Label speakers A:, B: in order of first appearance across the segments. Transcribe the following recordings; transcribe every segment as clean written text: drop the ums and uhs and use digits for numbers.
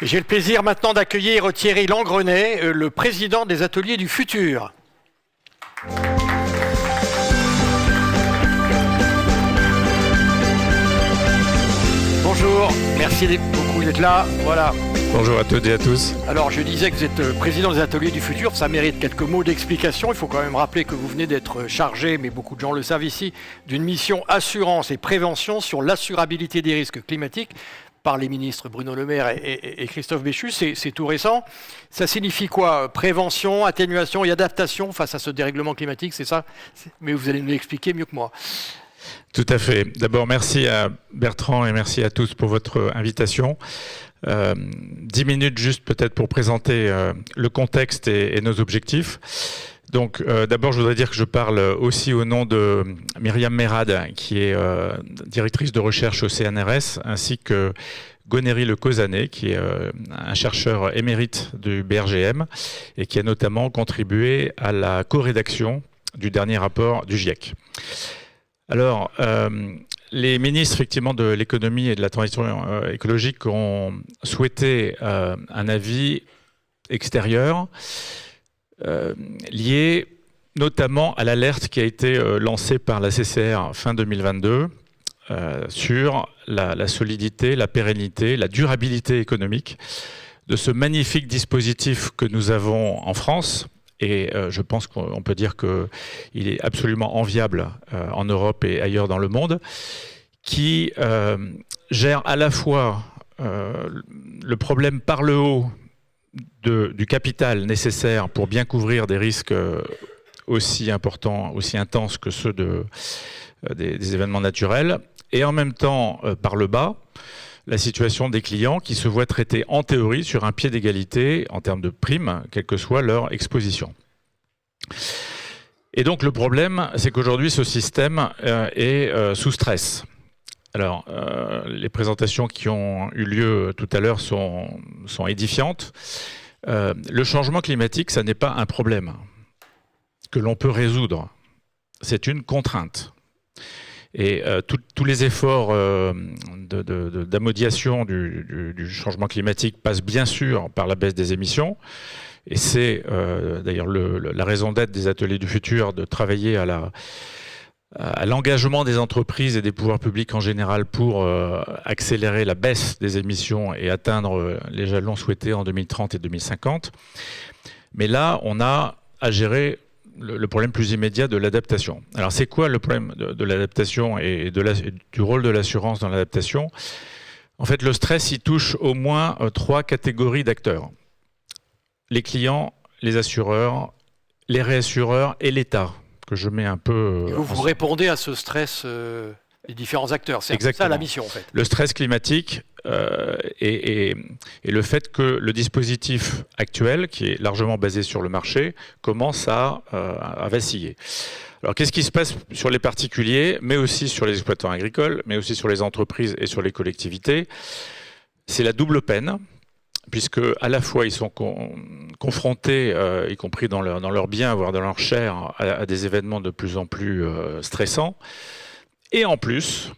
A: J'ai le plaisir maintenant d'accueillir Thierry Langrenet, le président des Ateliers du Futur. Bonjour, merci beaucoup d'être là. Voilà.
B: Bonjour à toutes et à tous.
A: Alors je disais que vous êtes président des Ateliers du Futur, ça mérite quelques mots d'explication. Il faut quand même rappeler que vous venez d'être chargé, mais beaucoup de gens le savent ici, d'une mission assurance et prévention sur l'assurabilité des risques climatiques par les ministres Bruno Le Maire et Christophe Béchu. C'est tout récent. Ça signifie quoi? Prévention, atténuation et adaptation face à ce dérèglement climatique, c'est ça? Mais vous allez nous l'expliquer mieux que moi.
B: Tout à fait. D'abord, merci à Bertrand et merci à tous pour votre invitation. 10 minutes juste peut-être pour présenter le contexte et nos objectifs. Donc d'abord, je voudrais dire que je parle aussi au nom de Myriam Merad, qui est directrice de recherche au CNRS, ainsi que Gonéry Le Causanet, qui est un chercheur émérite du BRGM et qui a notamment contribué à la co-rédaction du dernier rapport du GIEC. Alors, les ministres effectivement de l'économie et de la transition écologique ont souhaité un avis extérieur lié notamment à l'alerte qui a été lancée par la CCR fin 2022 sur la solidité, la pérennité, la durabilité économique de ce magnifique dispositif que nous avons en France. Et je pense qu'on peut dire qu'il est absolument enviable en Europe et ailleurs dans le monde, qui gère à la fois le problème par le haut du capital nécessaire pour bien couvrir des risques aussi importants, aussi intenses que ceux des événements naturels, et en même temps par le bas, la situation des clients qui se voient traités en théorie sur un pied d'égalité en termes de primes, quelle que soit leur exposition. Et donc le problème, c'est qu'aujourd'hui ce système est sous stress. Alors, les présentations qui ont eu lieu tout à l'heure sont édifiantes. Le changement climatique, ça n'est pas un problème que l'on peut résoudre. C'est une contrainte. Et tous les efforts d'amodiation du changement climatique passent bien sûr par la baisse des émissions. Et c'est d'ailleurs la raison d'être des Ateliers du Futur de travailler à l'engagement des entreprises et des pouvoirs publics en général pour accélérer la baisse des émissions et atteindre les jalons souhaités en 2030 et 2050. Mais là, on a à gérer le problème plus immédiat de l'adaptation. Alors c'est quoi le problème de l'adaptation et du rôle de l'assurance dans l'adaptation? En fait, le stress, il touche au moins 3 catégories d'acteurs. Les clients, les assureurs, les réassureurs et l'État, que je mets un peu...
A: Et vous répondez à ce stress des différents acteurs, c'est ça la mission en fait.
B: Le stress climatique et le fait que le dispositif actuel, qui est largement basé sur le marché, commence à vaciller. Alors qu'est-ce qui se passe sur les particuliers, mais aussi sur les exploitants agricoles, mais aussi sur les entreprises et sur les collectivités? C'est la double peine, puisque à la fois ils sont confrontés, y compris dans leur bien, voire dans leur chair, à des événements de plus en plus stressants. Et en plus,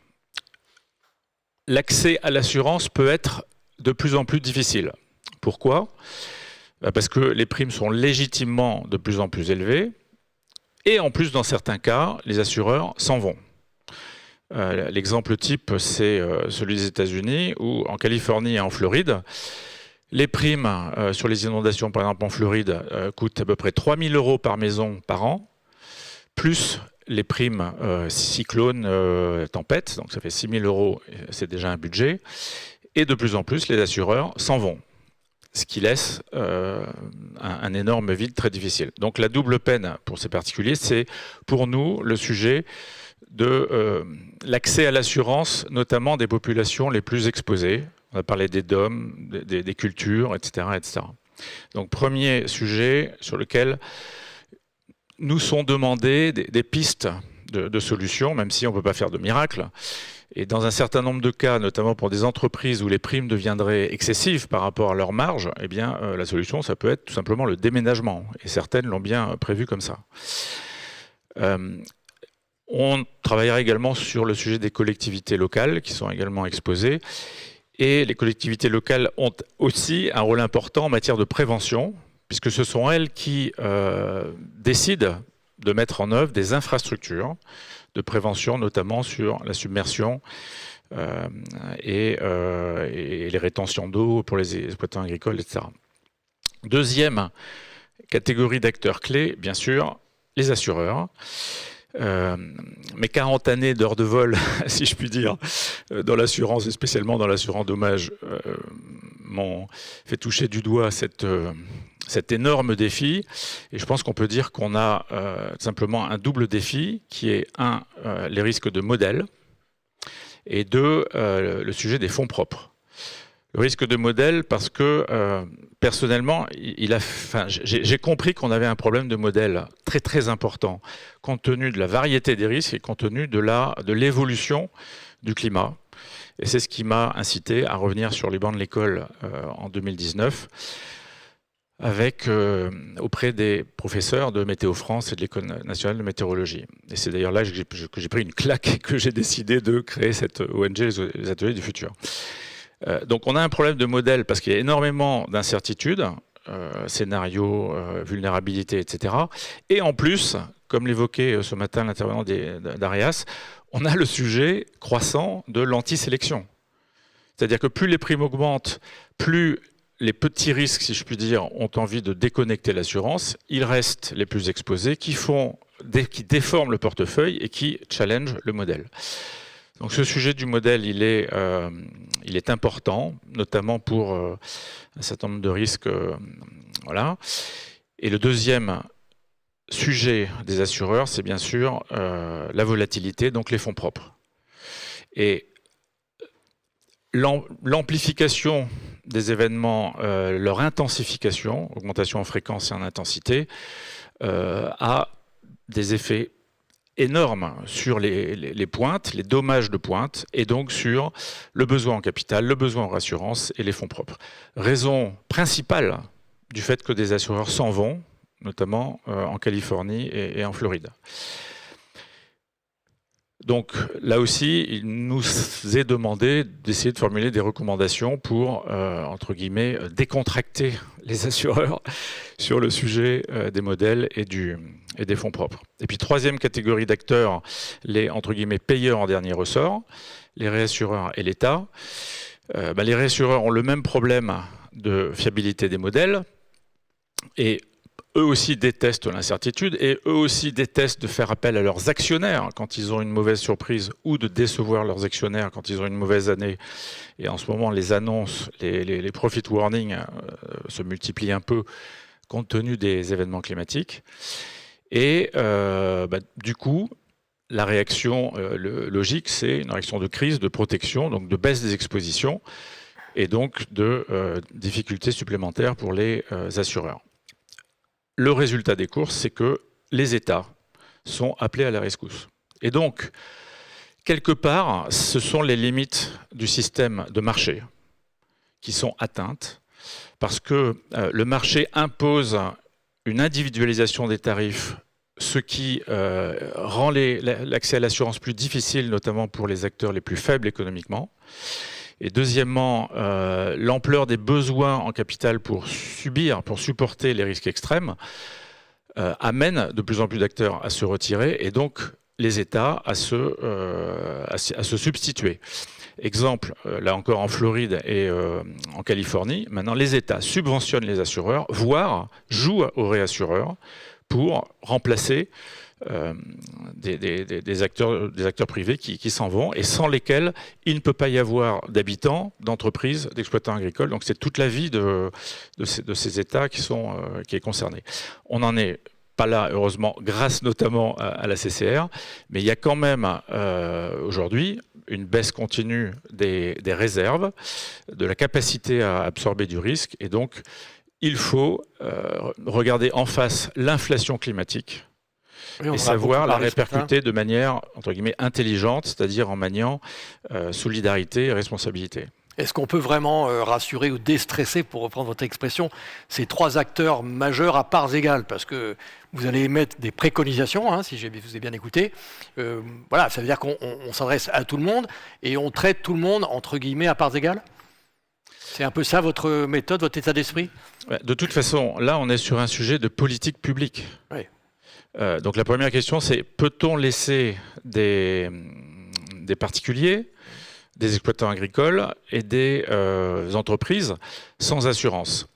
B: l'accès à l'assurance peut être de plus en plus difficile. Pourquoi? Parce que les primes sont légitimement de plus en plus élevées. Et en plus, dans certains cas, les assureurs s'en vont. L'exemple type, c'est celui des États-Unis, où en Californie et en Floride, les primes sur les inondations, par exemple en Floride, coûtent à peu près 3 000 € par maison par an, plus les primes cyclones, tempêtes, donc ça fait 6 000 €, c'est déjà un budget. Et de plus en plus, les assureurs s'en vont, ce qui laisse un énorme vide très difficile. Donc la double peine pour ces particuliers, c'est pour nous le sujet de l'accès à l'assurance, notamment des populations les plus exposées. On a parlé des DOM, des cultures, etc., etc. Donc premier sujet sur lequel nous sont demandées des pistes de solutions, même si on ne peut pas faire de miracle. Et dans un certain nombre de cas, notamment pour des entreprises où les primes deviendraient excessives par rapport à leur marge, eh bien, la solution, ça peut être tout simplement le déménagement. Et certaines l'ont bien prévu comme ça. On travaillera également sur le sujet des collectivités locales qui sont également exposées. Et les collectivités locales ont aussi un rôle important en matière de prévention, puisque ce sont elles qui décident de mettre en œuvre des infrastructures de prévention, notamment sur la submersion et les rétentions d'eau pour les exploitants agricoles, etc. Deuxième catégorie d'acteurs clés, bien sûr, les assureurs. Mes 40 années d'heures de vol, si je puis dire, dans l'assurance et spécialement dans l'assurance dommage, m'ont fait toucher du doigt cet énorme défi. Et je pense qu'on peut dire qu'on a simplement un double défi qui est un, les risques de modèle et deux, le sujet des fonds propres. Le risque de modèle parce que personnellement, j'ai compris qu'on avait un problème de modèle très très important compte tenu de la variété des risques et compte tenu de l'évolution du climat. Et c'est ce qui m'a incité à revenir sur les bancs de l'école en 2019 auprès des professeurs de Météo France et de l'École nationale de météorologie. Et c'est d'ailleurs là que j'ai pris une claque et que j'ai décidé de créer cette ONG, les Ateliers du Futur. Donc on a un problème de modèle parce qu'il y a énormément d'incertitudes, scénarios, vulnérabilité, etc. Et en plus, comme l'évoquait ce matin l'intervenant d'Arias, on a le sujet croissant de l'anti-sélection. C'est-à-dire que plus les primes augmentent, plus les petits risques, si je puis dire, ont envie de déconnecter l'assurance, ils restent les plus exposés, qui déforment le portefeuille et qui challengent le modèle. Donc ce sujet du modèle, il est important, notamment pour un certain nombre de risques. Voilà. Et le deuxième sujet des assureurs, c'est bien sûr la volatilité, donc les fonds propres. Et l'amplification des événements, leur intensification, augmentation en fréquence et en intensité, a des effets énorme sur les pointes, les dommages de pointe, et donc sur le besoin en capital, le besoin en rassurance et les fonds propres. Raison principale du fait que des assureurs s'en vont, notamment en Californie et en Floride. Donc là aussi, il nous est demandé d'essayer de formuler des recommandations pour, entre guillemets, décontracter les assureurs sur le sujet des modèles et des fonds propres. Et puis troisième catégorie d'acteurs, les, entre guillemets, payeurs en dernier ressort, les réassureurs et l'État. Les réassureurs ont le même problème de fiabilité des modèles et eux aussi détestent l'incertitude et eux aussi détestent de faire appel à leurs actionnaires quand ils ont une mauvaise surprise ou de décevoir leurs actionnaires quand ils ont une mauvaise année. Et en ce moment, les annonces, les profit warnings se multiplient un peu compte tenu des événements climatiques. Et du coup, la réaction logique, c'est une réaction de crise, de protection, donc de baisse des expositions et donc de difficultés supplémentaires pour les assureurs. Le résultat des courses, c'est que les États sont appelés à la rescousse. Et donc, quelque part, ce sont les limites du système de marché qui sont atteintes, parce que le marché impose une individualisation des tarifs, ce qui rend l'accès à l'assurance plus difficile, notamment pour les acteurs les plus faibles économiquement. Et deuxièmement, l'ampleur des besoins en capital pour supporter les risques extrêmes amène de plus en plus d'acteurs à se retirer et donc les États à se substituer. Exemple, là encore en Floride et en Californie, maintenant les États subventionnent les assureurs, voire jouent aux réassureurs pour remplacer des acteurs privés qui s'en vont et sans lesquels il ne peut pas y avoir d'habitants, d'entreprises, d'exploitants agricoles. Donc c'est toute la vie de ces États qui est concernée. On n'en est pas là, heureusement, grâce notamment à la CCR, mais il y a quand même aujourd'hui une baisse continue des réserves, de la capacité à absorber du risque, et donc il faut regarder en face l'inflation climatique et savoir la répercuter de manière, entre guillemets, intelligente, c'est-à-dire en maniant solidarité et responsabilité.
A: Est-ce qu'on peut vraiment rassurer ou déstresser, pour reprendre votre expression, ces trois acteurs majeurs à parts égales? Parce que vous allez émettre des préconisations, si je vous ai bien écouté. Voilà, ça veut dire qu'on s'adresse à tout le monde et on traite tout le monde, entre guillemets, à parts égales? C'est un peu ça votre méthode, votre état d'esprit?
B: De toute façon, là, on est sur un sujet de politique publique.
A: Oui.
B: Donc la première question, c'est peut-on laisser des particuliers, des exploitants agricoles et des entreprises sans assurance?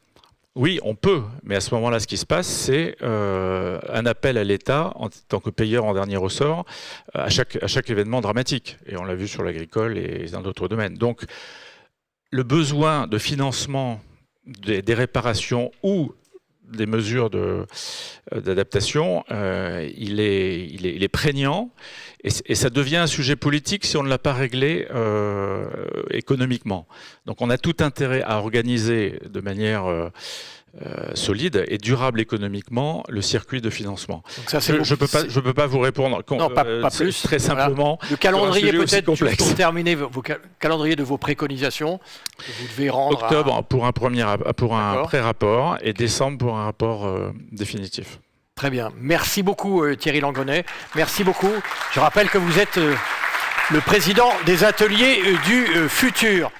B: Oui, on peut, mais à ce moment-là, ce qui se passe, c'est un appel à l'État en tant que payeur en dernier ressort à chaque événement dramatique. Et on l'a vu sur l'agricole et dans d'autres domaines. Donc, le besoin de financement des réparations ou des mesures d'adaptation, il est prégnant et ça devient un sujet politique si on ne l'a pas réglé économiquement. Donc on a tout intérêt à organiser de manière solide et durable économiquement le circuit de financement. Donc ça, je ne peux pas vous répondre
A: pas plus.
B: Très simplement.
A: Voilà. Le calendrier peut-être, pour terminer, calendrier de vos préconisations que vous devez rendre.
B: Octobre pour un pré-rapport et décembre pour un rapport définitif.
A: Très bien. Merci beaucoup Thierry Langonnet. Merci beaucoup. Je rappelle que vous êtes le président des ateliers du futur.